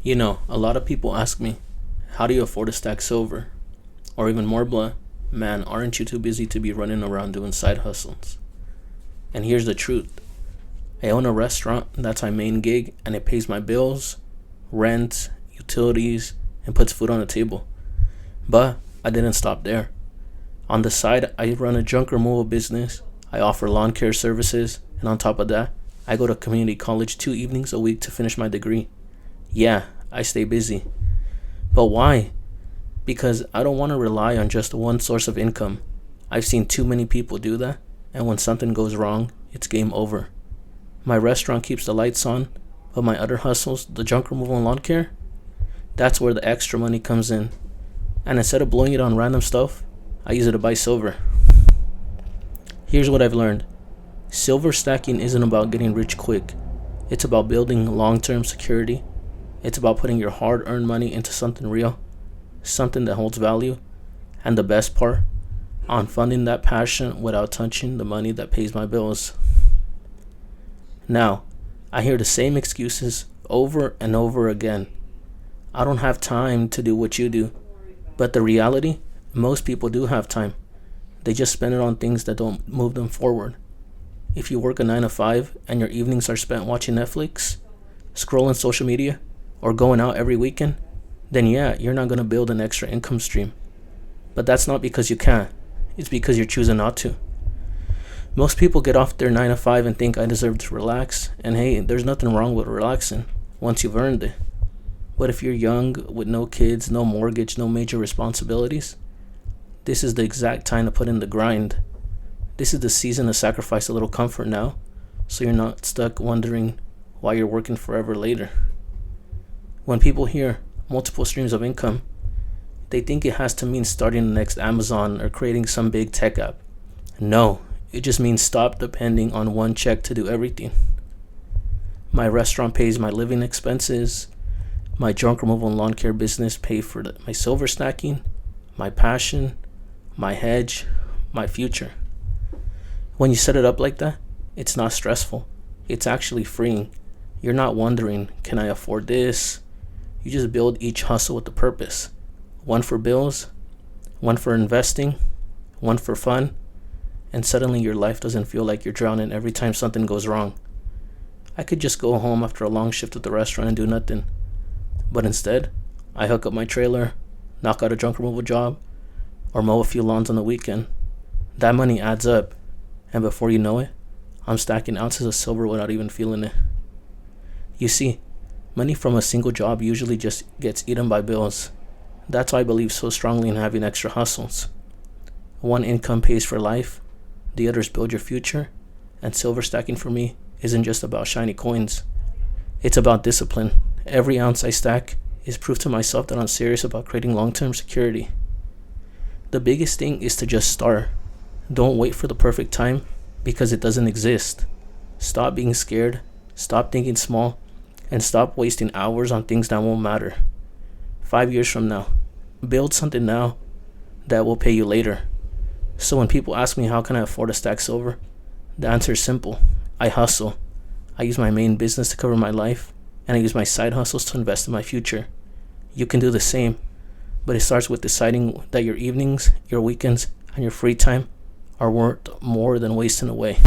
A lot of people ask me, how do you afford to stack silver? Or even more blunt, man, aren't you too busy to be running around doing side hustles? And here's the truth. I own a restaurant, that's my main gig, and it pays my bills, rent, utilities, and puts food on the table. But I didn't stop there. On the side, I run a junk removal business, I offer lawn care services, and on top of that, I go to community college 2 evenings a week to finish my degree. Yeah, I stay busy. But why? Because I don't want to rely on just one source of income. I've seen too many people do that, and when something goes wrong, it's game over. My restaurant keeps the lights on, but my other hustles, the junk removal and lawn care, that's where the extra money comes in. And instead of blowing it on random stuff, I use it to buy silver. Here's what I've learned. Silver stacking isn't about getting rich quick. It's about building long-term security. It's about putting your hard-earned money into something real, something that holds value, and the best part, on funding that passion without touching the money that pays my bills. Now, I hear the same excuses over and over again. I don't have time to do what you do. But the reality, most people do have time. They just spend it on things that don't move them forward. If you work a 9 to 5 and your evenings are spent watching Netflix, scrolling social media, or going out every weekend, then yeah, you're not going to build an extra income stream. But that's not because you can't. It's because you're choosing not to. Most people get off their 9 to 5 and think I deserve to relax. And hey, there's nothing wrong with relaxing once you've earned it. But if you're young, with no kids, no mortgage, no major responsibilities, this is the exact time to put in the grind. This is the season to sacrifice a little comfort now, so you're not stuck wondering why you're working forever later. When people hear multiple streams of income, they think it has to mean starting the next Amazon or creating some big tech app. No, it just means stop depending on one check to do everything. My restaurant pays my living expenses. My junk removal and lawn care business pay for my silver stacking, my passion, my hedge, my future. When you set it up like that, it's not stressful. It's actually freeing. You're not wondering, can I afford this? You just build each hustle with a purpose. One for bills, one for investing, one for fun, and suddenly your life doesn't feel like you're drowning every time something goes wrong. I could just go home after a long shift at the restaurant and do nothing. But instead, I hook up my trailer, knock out a junk removal job, or mow a few lawns on the weekend. That money adds up, and before you know it, I'm stacking ounces of silver without even feeling it. You see, money from a single job usually just gets eaten by bills. That's why I believe so strongly in having extra hustles. One income pays for life, the others build your future, and silver stacking for me isn't just about shiny coins. It's about discipline. Every ounce I stack is proof to myself that I'm serious about creating long-term security. The biggest thing is to just start. Don't wait for the perfect time because it doesn't exist. Stop being scared, stop thinking small, and stop wasting hours on things that won't matter. 5 years from now, build something now that will pay you later. So when people ask me how can I afford to stack silver, the answer is simple. I hustle. I use my main business to cover my life, and I use my side hustles to invest in my future. You can do the same, but it starts with deciding that your evenings, your weekends, and your free time are worth more than wasting away.